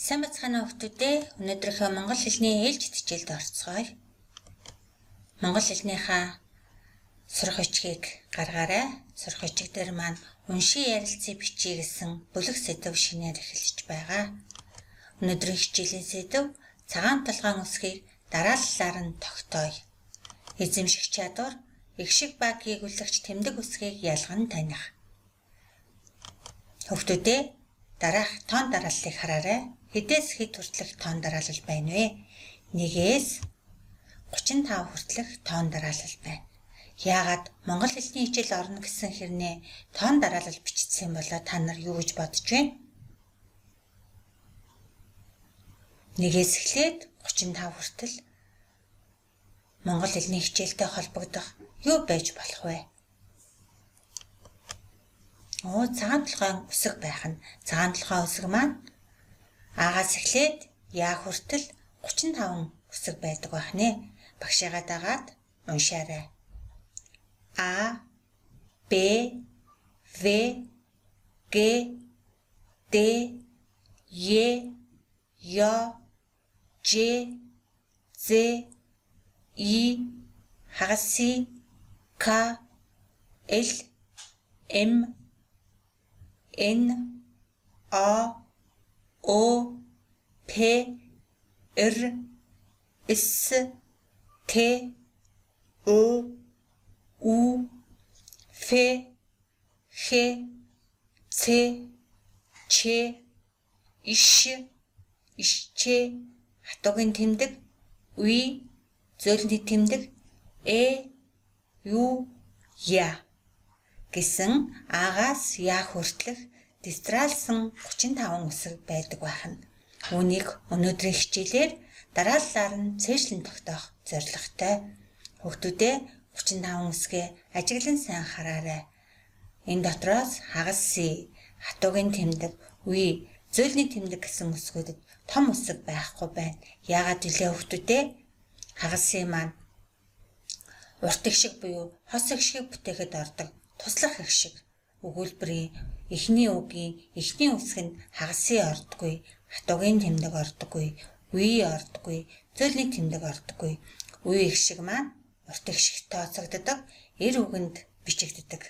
Сайн бацгаана хүмүүстээ өнөөдрийнхөө монгол хэлний ээлж хичээлд орцгоё. Монгол хэлнийхаа сурах бичгийг гаргаарай. Сурах бичиг дээр маань уншин ярилцъя бичиж гэсэн бүлэг сэдв шинээр эхэлж байгаа. Өнөөдрийн хичээлийн сэдв цагаан толгойн үсгийг дарааллаар нь тогтооё. Эзэмших чадвар, их шиг баг хийгүүлэгч тэмдэг үсгийг ялган таних. Хүмүүстээ дараах тоон дарааллыг хараарай. Хэдээс хэд хүртэлх тоон дараалал байна вэ? 1-ээс 35 хүртэлх тоон дараалал байна. Яагаад монгол хэлний хичээл орно гэсэн хэрнээ тоон дараалал бичсэн болоо та нар юу гэж бодож байна? 1-ээс эхлээд 35 хүртэл монгол хэлний хичээлтэй холбогдох юу байж болох вэ? Цагаан толгойн үсэг байх нь цагаан толгойн үсэг маань агаас эхлээд яа хүртэл 35 үсэг байдаг байх нэ. Багшигаа дагаад уншаарай. А, Б, В, Г, Д, Е, Ё, Ж, З, И, хагас И, К, Л, М, Н, А, О, П, Р, С, Т, Ö, У, Ф, Х, Ц, Ч, Иш, Ишчэ, хатуугийн тэмдэг, Уй, зөөлний тэмдэг, Ю, Я гэсэн агаас я хүртэлх дистралсан 35 үсэг байдаг байна. Үүнийг өнөөдрийн хичээлээр дарааллаар нь цээжлэн тогтоох зорилготой. Хүүхдүүдээ 35 үсгээ ажиглан сайн хараарай. Энэ дотроос хагас И, хатуугийн тэмдэг, Уй, зөөлний тэмдэг гэсэн үсгүүдэд том үсэг байхгүй байна. Яагаад вэ хүүхдүүдээ? Хагас И маань урт их шиг буюу хос их шиг бүтээхэд ордог туслах их шиг. Өгүүлбэрийн эхний үгийн эхний үсэг нь хагас И ордоггүй, хатуугийн тэмдэг ордоггүй, Уй ордоггүй, зөөлний тэмдэг ордоггүй. Уй их шиг маань урт их шиг тооцогддог, эр үгэнд бичигддэг.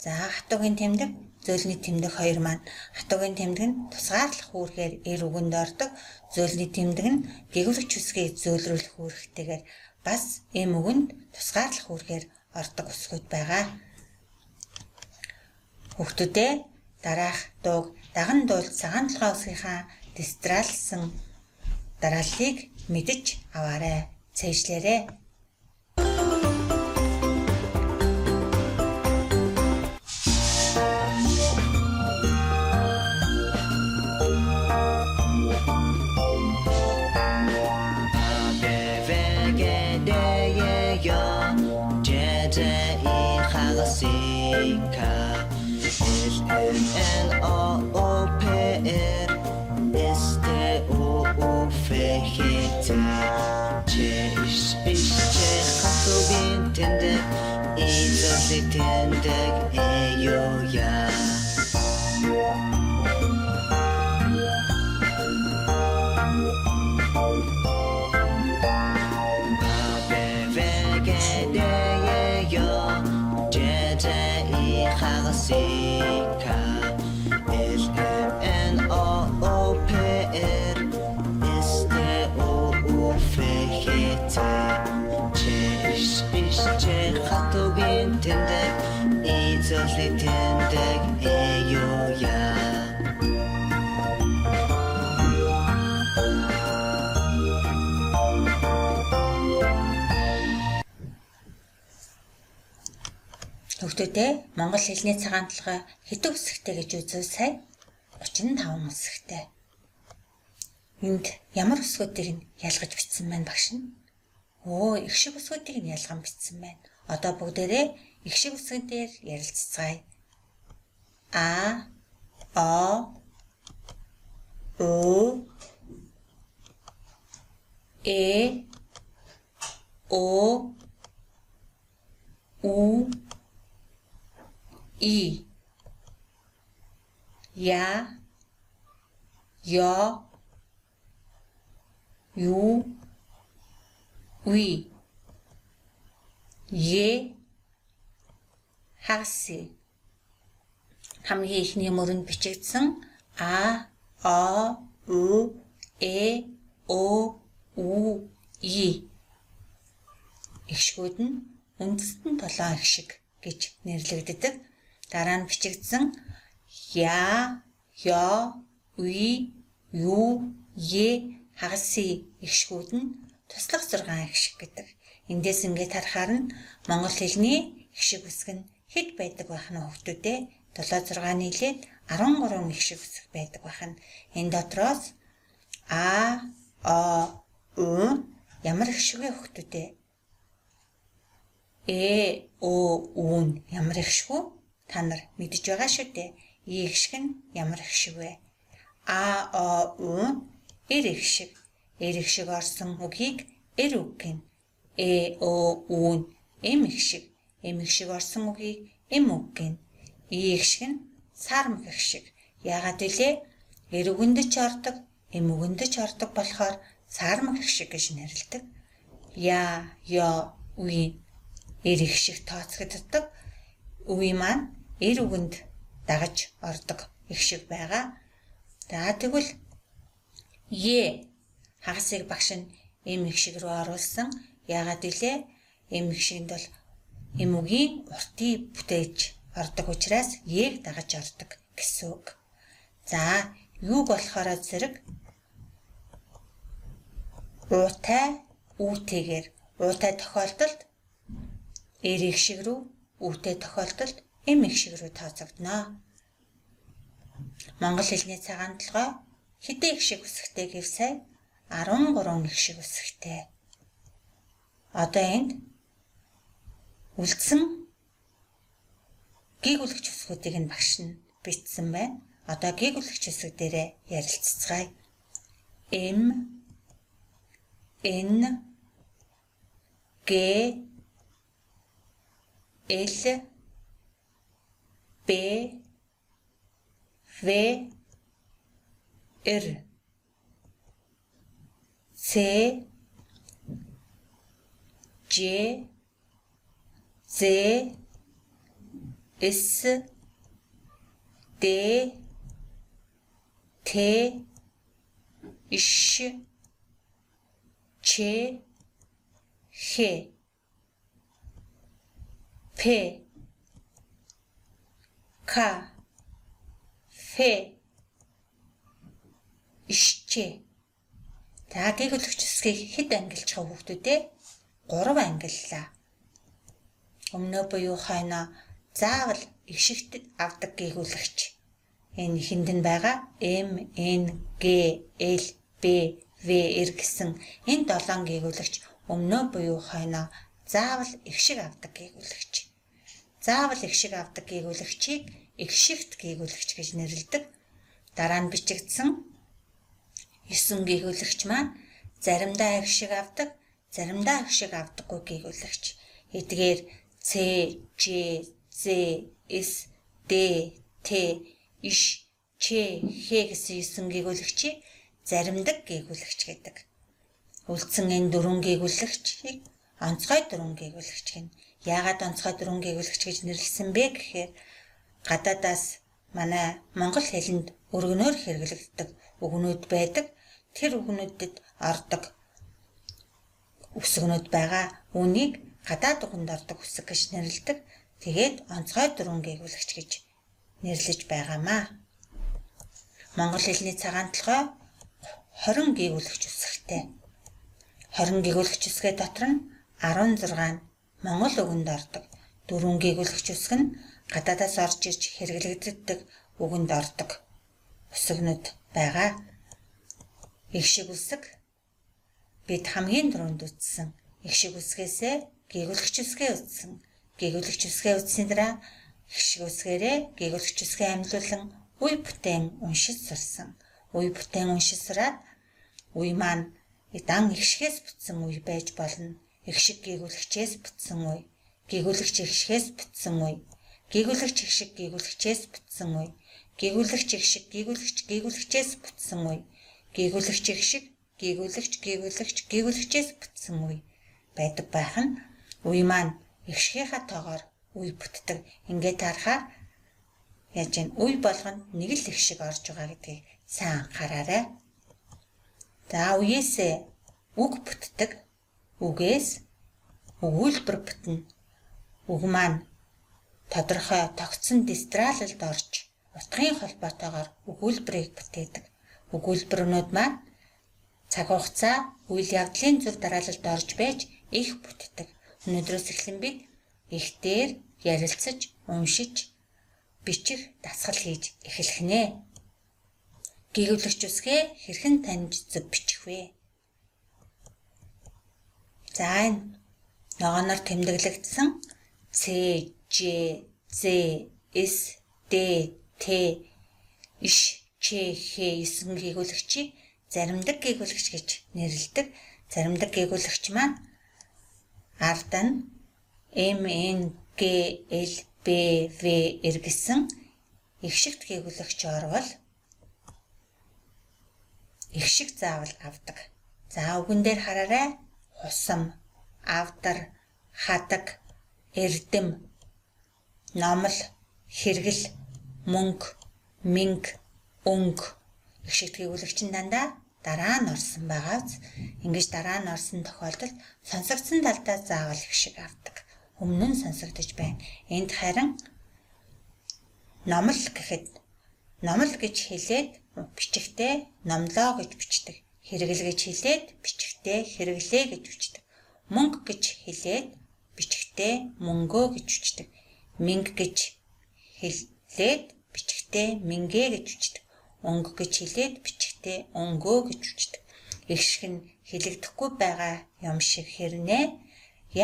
За хатуугийн тэмдэг, зөөлний тэмдэг хоёр маань хатуугийн тэмдэг нь тусгаарлах үүргээр эр үгэнд ордог, зөөлний тэмдэг нь гэгүүлэгч үсгийг зөөлрүүлэх үүрэгтэйгээр бас эм үгэнд тусгаарлах үүргээр ордог үсгүүд байгаа. Хүүхдүүдээ дараах дууг даган дуул цагаан толгой үсгийнхаа дистралсан дарааллыг мэдэж аваарай. Цээжлээрэй. Тэндэг эёя бэвэгэдэё джэдэ И хагасика LMNOOPR STOOFHT Ч хатуугийн тэмдэг зөөлний тэмдэг эёя Хүүхдүүдээ монгол хэлний цагаан толгой хэдэн үсэгтэй гэж үзвэл сая? 35 үсэгтэй. Энд ямар үсгүүдийг нь ялгаж бичсэн байна багш нь? Их шиг үсгүүдийг нь ялган бичсэн байна. Одоо бүгдээрээ их шиг үсгэн дээр ярилццгаая. А, О, Ö, Э, О, У, И, Я, Ё, ю, уй, е, хагас. Хамгийн ихний мөрөнд бичигдсэн а, о, у, э, о, у, и ихшгүүд нь үндэстэн 7 ихшиг гэж нэрлэгддэг. Дараа нь бичигдсэн я, ё, уй, ю, е, хагасын ихшгүүд нь туслах 6 ихшиг гэдэг. Эндээс ингээд харахаар нь монгол хэлний ихшиг үсэг нь хэд байдаг байх нь хүүхдүүдээ 7-6 нийлээд 13 ихшиг үсэг байдаг байх нь. Энэ дотроос а, о, у ямар ихшиг вэ хүүхдүүдээ? Э, о, у нь ямар ихшиг вэ? Та нар мэдж байгаа шүү дээ. И ихшиг нь ямар ихшиг вэ? А, о, у эр ихшиг. Эр ихшиг орсон үгийг эр үг гэнэ. Э, о, у нь эм ихшиг. Эм ихшиг орсон үгийг эм үг гэнэ. И ихшиг нь сармаг ихшиг. Яагаад вүлээ? Эр үгэндэж ордог, эм үгэндэж ордог болохоор сармаг ихшиг гэж нэрлэдэг. Я, ё, уй эр ихшиг тооцогддог. Уй маань эр үгэнд дагаж ордог ихшиг байгаа. За тэгвэл е хагасыг багш нь эм ихшиг рүү оруулсан. Яагаад вүлээ? Эм ихшигэнд бол эм үгийн уртыг бүтээж ордог учраас ег дагаж ордог гэсэн үг. За юуг болохоор зэрэг уутай үүтэйгээр уутай тохиолдолд эр ихшиг рүү, үүтэй тохиолдолд эм ихшиг рүү тооцогдно. Монгол хэлний цагаан толгой хэдэн ихшиг үсэгтэй гэвсэй? 13 ихшиг үсэгтэй. Одоо энд үлдсэн гэгүүлэгч үсгүүдийг нь багш нь бичсэн байна. Одоо гэгүүлэгч үсэг дээрээ ярилццгаая. М, Н, Г, Л, Б, В, Р, С, Ж, З, С, Д, Т, Ш, Ч, Х, П, К, Ф, Ш. За гэгүүлэгч үсгийг хэд ангилж байгаа хүүхдүүдээ? 3 ангиллаа. Өмнөө буюу хойноо заавал ихшигт авдаг гэгүүлэгч. Энэ ихэнд нь байгаа М, Н, Г, Л, Б, В, Р гэсэн энэ 7 гэгүүлэгч өмнөө буюу хойноо заавал ихшиг авдаг гэгүүлэгч. Заавал ихшиг авдаг гэгүүлэгчийг ихшигт гэгүүлэгч гэж нэрлэдэг. Дараа нь бичигдсэн 9 гэгүүлэгч маань заримдаа ихшиг авдаг, заримдаа ихшиг авдаггүй гэгүүлэгч. Эдгээр С, Ж, З, С, Д, Т, Ш, Ч, Х гэсэн 9 гэгүүлэгчийг заримдаг гэгүүлэгч гэдэг. Үлдсэн энэ 4 гэгүүлэгчийг онцгой 4 гэгүүлэгч гэнэ. Яагаад онцгой 4 гэгүүлэгч гэж нэрлэсэн бэ гэхээр гадаадаас манай монгол хэлэнд өргөнөөр хэрэглэгддэг үгнүүд байдаг. Тэр үгнүүдэд ордог үсгнүүд байгаа. Үүнийг гадаад үгэнд ордог үсэг гэж нэрлэдэг. Тэгээд онцгой 4 гэгүүлэгч гэж нэрлэж байгаамаа. Монгол хэлний цагаан толгой 20 гэгүүлэгч үсэгтэй. 20 гэгүүлэгч үсгээ дотор нь 16 нь монгол үгэнд ордог. 4 гэгүүлэгч үсэг нь гадаадаас орж ирж хэрэглэгддэг үгэнд ордог үсгнүүд байгаа. Ихшиг үсэг бид хамгийн түрүүнд үзсэн ихшиг үсгээсээ гэгүүлэгч үсгээ үзсэн. Гэгүүлэгч үсгээ үзсийн дараа ихшиг үсгээрээ гэгүүлэгч үсгээ амьлуулан үе бүтээн уншиж сурсан. Үе бүтээн уншиж сураад үе маань дан ихшгээс бүтсэн үе байж болно. Ихшиг гэгүүлэгчээс бүтсэн үе, гэгүүлэгч ихшгээс бүтсэн үе, гэгүүлэгч ихшиг гэгүүлэгчээс бүтсэн үе, гэгүүлэгч ихшиг гэгүүлэгчээс бүтсэн үе, гэгүүлэгч ихшиг гэгүүлэгчээс бүтсэн үе байдаг байх нь үе маань эгшихийнхаа тоогоор үе бүтдэг. Ингээд харахаар яаж вэ? Үе болгонд нэг л эгшиг орж байгаа гэдгийг сайн анхаараарай. За үеэсээ үг бүтдэг. Үгээс өгүүлбэр бүтнэ. Үг маань тодорхой тогтсон дистралалд орж утгын холбоотойгоор өгүүлбэрийг бүтээдэг. Өгүүлбэрнүүд маань цаг хугацаа, үйл явдлын зөв дараалалд орж байж их бүтдэг. Өнөөдрөөс эхлэн бид ихтээр ярилцаж, уншиж, бичих, дасгал хийж эхлэх нэ. Гэгүүлэгч үсгээ хэрхэн таньж зөв бичих вэ? За энэ ногооноор тэмдэглэгдсэн Ц, Ж, З, С, Д, Т, Иш, Ч, Х 9 гэгүүлэгчийг заримдаг гэгүүлэгч гэж нэрлэдэг. Заримдаг гэгүүлэгч маань ард нь М, Н, Г, Л, Б, В эргэсэн эгшигт гэгүүлэгч орвол эгшиг заавал авдаг. За үгэн дээр хараарай. Хусам, авдар, хадаг, эрдэм, номл, хэрэгэл, мөнгө, мэнг, өнгө эгшигт гэгүүлэгчин дандаа дараа нь орсон байгааз ингэж дараа нь орсон тохиолдолд сонсогдсон талдаа заавал эгшиг авдаг. Өмнө нь сонсогдож байна. Энд харин номл гэхэд номл гэж хэлээд бичгтээ номлоо гэж бичдэг. Хэрэгэл гэж хэлээд бичгтээ хэрэглээ гэж бичдэг. Мөнгө гэж хэлээд бичгтээ мөнгөө гэж бичдэг. Мэнг гэж хэлээд бичгтээ мингээ гэж бичдэг. Өнгө гэж хэлээд бичгтээ өнгөө гэж бичдэг. Эгшиг нь хэлэгдэхгүй байгаа юм шиг хэрнээ.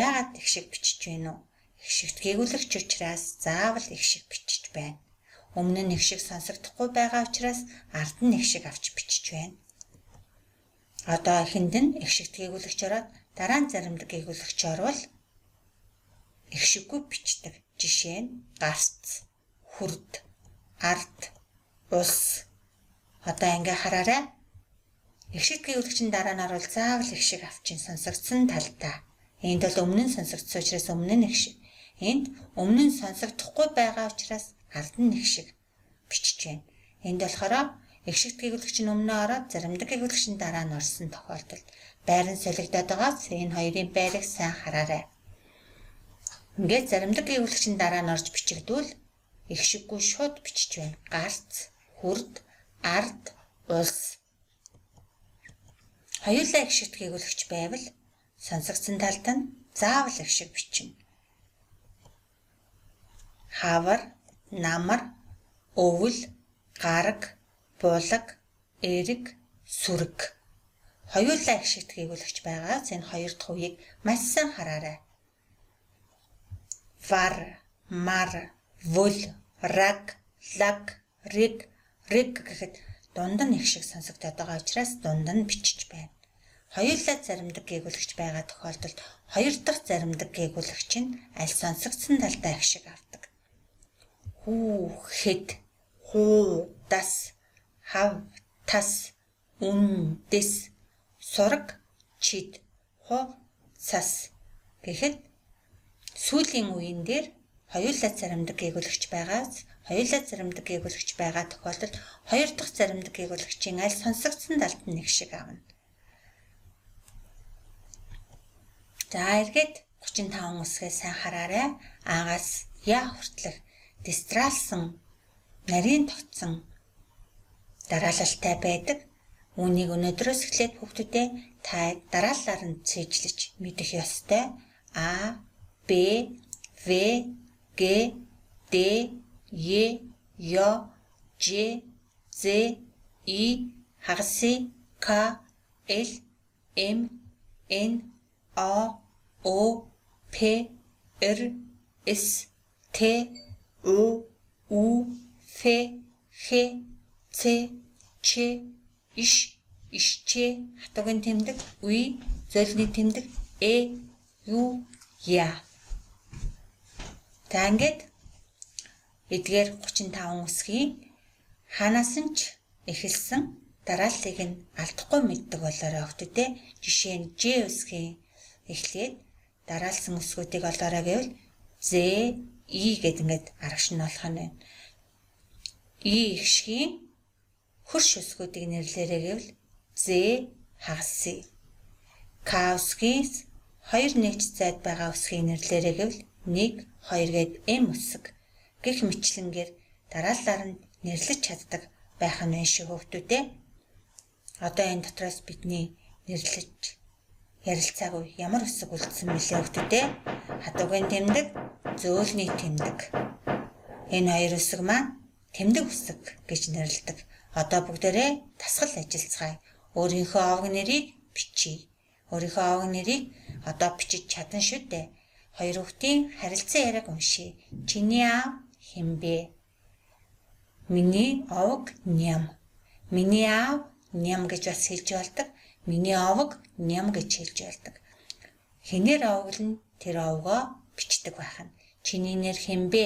Яагаад эгшиг бичиж байна уу? Эгшигт гэгүүлэгч учраас заавал эгшиг бичиж байна. Өмнө нь эгшиг сонсогдохгүй байгаа учраас ард нь эгшиг авч бичиж байна. Одоо эхэнд нь эгшигт гэгүүлэгч ороод дараа нь заримдаг гэгүүлэгч орвол эгшиггүй бичдэг. Жишээ нь гарц, хүрд, ард, улс. Одоо ингээ хараарай. Эгшигт гэгүүлэгчийн дараа нь орвол заавал эгшиг авчин сонсогдсон талдаа. Энд бол өмнө нь сонсогдсон учраас өмнө нь эгшиг. Энд өмнө нь сонсогдохгүй байгаа учраас ард нь эгшиг бичиж байна. Энд болохоор эгшигт гэгүүлэгч нь өмнө ороод заримдаг гэгүүлэгч нь дараа нь орсон тохиолдолд байран солигдоод байгаас энэ хоёрын байрыг сайн хараарай. Ингээд заримдаг гэгүүлэгч нь дараа нь орж бичигдвэл эгшиггүй шууд бичиж байна. Гарц, хүрд, ард, улс. Хоёулаа эгшигт гэгүүлэгч байвал сонсогдсон талд нь заавал эгшиг бичнэ. Хавар, намар, өвөл, гараг, булаг, эрэг, сүрэг. Хоёулаа эгшигт гэгүүлэгч байгаас энэ хоёр дахь үеийг маш сайн хараарай. Вар, мар, вөл, раг, лаг, рэг гэхэд дунд нь эгшиг сонсогдоод байгаа учраас дунд нь бичиж байна. Хоёулаа заримдаг гэгүүлэгч байгаа тохиолдолд хоёр дахь заримдаг гэгүүлэгч нь аль сонсогдсон талдаа эгшиг авдаг. Хүү, хэд, хуу, дас, хав, тас, үн, дэс, сураг, чид, хув, цас гэхэд сүүлийн үеийн дээр хоёулаа заримдаг гэгүүлэгч байгаас хоёулаа заримдаг гэгүүлэгч байгаа тохиолдолд хоёр дахь заримдаг гэгүүлэгчийн аль сонсогдсон талд нь эгшиг авна. За эргээд 35 үсгээ сайн хараарай. Агаас яа хүртэлх дистралсан нарийн тогтсон дараалалтай байдаг. Үүнийг өнөөдрөөс эхлээд хүүхдүүдээ та дараалалаар нь цээжлэж мэдэх ёстой. А, Б, В, Г, Д, Е, Ё, Ж, З, И, хагасын К, Л, М, Н, О, О, П, Р, С, Т, У, Ф, Х, Ц, Ч, Иш, Ишче, хатугийн тэмдэг, Уй, зөөлний тэмдэг, Ю, Я. За ингээд эдгээр 35 үсгийн ханаас нь ч эхэлсэн дарааллыг нь алдахгүй мэддэг болоорой хүүхдүүдээ. Жишээ нь Ж үсгийн эхлээд дараалсан үсгүүдийг олоорой гэвэл З, И гэд ингээд аргач нь болох нь байна. И ихшгийн хөрш үсгүүдийг нэрлээрэй гэвэл З, хагас И. К үсгийн 2 нэгж зайд байгаа үсгийг нэрлээрэй гэвэл 1, 2 гэд М үсэг гэх мэтлэнгээр дараалалаар нь нэрлэж чаддаг байх нь байна шүү хүүхдүүдээ. Одоо энэ дотроос бидний нэрлэж ярилцаагүй ямар үсэг үлдсэн мэлээ хүүхдүүдээ? Хадуугийн тэмдэг, зөөлний тэмдэг. Энэ хоёр үсэг маань тэмдэг үсэг гэж нэрлэдэг. Одоо бүгдээрээ дасгал ажиллацгаая. Өөрийнхөө овог нэрийг бичье. Өөрийнхөө овог нэрийг одоо бичиж чадна шүү дээ. Хоёр хүүхдийн харилцан яриаг уншия. Чиний аав хэн бэ? Миний овог Ням. Миний аав Ням гэж бас хэлж болдог. Миний овог Ням гэж хэлж болдог. Хинээр овоглон тэр овгоо бичдэг байхна. Чиний нэр хэн бэ?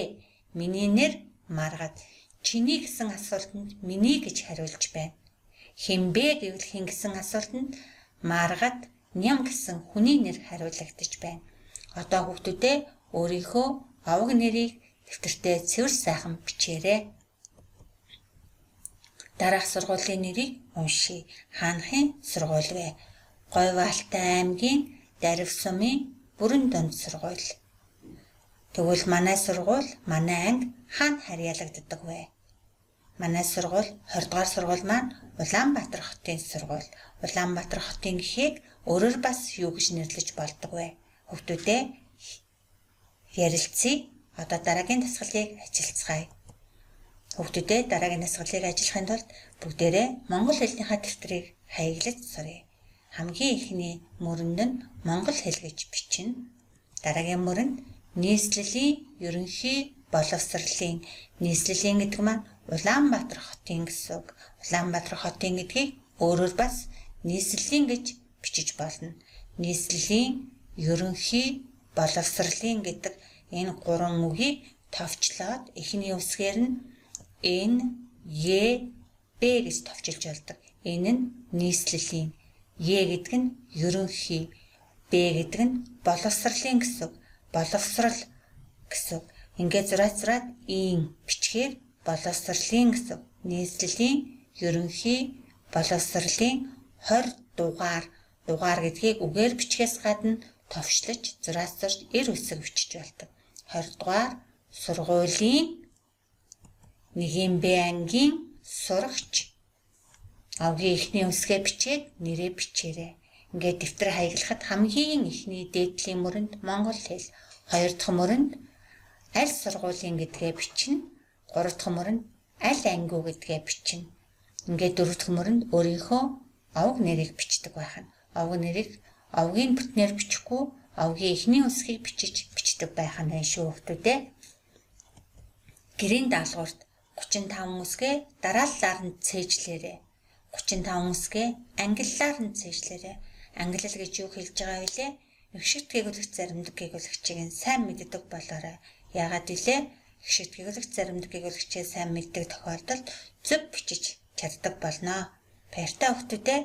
Миний нэр Маргад. Чиний гэсэн асуултанд миний гэж хариулж байна. Хэн бэ гэвэл хэн гэсэн асуултанд Маргад Ням гэсэн хүний нэр хариулагдаж байна. Одоо хүүхдүүдээ өөрийнхөө овог нэрийг дэвтэртээ цэвэр сайхан бичээрэй. Дараах сургуулийн нэрийг уншия. Хаанхын сургууль вэ? Говьалтай аймгийн Дарив сумын бүрэн дунд сургууль. Тэгвэл манай сургууль, манай анги хаана харьяалагддаг вэ? Манай сургууль 20 дугаар сургууль маань Улаанбаатар хотын сургууль. Улаанбаатар хотын гэхийг өөрөөр бас юу гэж нэрлэж болдог вэ? Хүүхдүүдээ ярилцъя. Одоо дараагийн дасгалыг ажиллацгаая. Хүүхдүүдээ дараагийн дасгалыг ажиллахын тулд бүгдээрээ монгол хэлнийхээ дэвтрийг хаяглаж суръя. Хамгийн ихний мөрөнд нь монгол хэл гэж бичнэ. Дараагийн мөрөнд нийслэлийн ерөнхий боловсролын нийслэлийн гэдэг маань Улаанбаатар хотын гэсэн үг. Улаанбаатар хотын гэдгийг өөрөөр бас нийслэлийн гэж бичиж болно. Нийслэлийн ерөнхий боловсролын гэдэг энэ 3 үгийг товчлоод эхний үсгээр нь Н, Е, Б гэж товчилж болдог. Энэ нь нийслэлийн, Е гэдэг нь ерөнхий, Б гэдэг нь боловсролын гэсэн үг. Боловсрол гэсэн үг. Ингээд зураад ийн бичгээр боловсролын гэсэн үг. Нийслэлийн ерөнхий боловсролын 20 дугаар гэдгийг үгээр бичгээс гадна товчлож зураач эр үсэг бичиж болдог. 20 дугаар сургуулийн 1Б ангийн сурагч. Овгийн эхний үсгээ бичээд нэрээ бичээрэй. Ингээд дэвтэр хаяглахад хамгийн эхний дээдлийн мөрөнд монгол хэл, хоёр дахь мөрөнд аль сургуулийн гэдгээ бичнэ, гурав дахь мөрөнд аль анги гэдгээ бичнэ. Ингээд дөрөв дэх мөрөнд өөрийнхөө овог нэрийг бичдэг байхна. Овог нэрийг овгийн бүтнээр бичихгүй, овгийн эхний үсгийг бичдэг байх нь шүү хүүхдүүдээ. Гэрийн даалгаварт 35 үсгээ дарааллаар нь цээжлээрэй. 35 үсгээ ангиллаар нь цээжлээрэй. Ангиллал гэж юу хэлж байгаа вэ? Ихшигт гээгүүлэгч заримдаг гээгүүлэгчийг нь сайн мэддэг болоорой. Яагаад вэ? Ихшигт гээгүүлэгч заримдаг гээгүүлэгчээ сайн мэддэг тохиолдолд зөв бичиж чаддаг болно. Баяртай хүүхдүүдээ.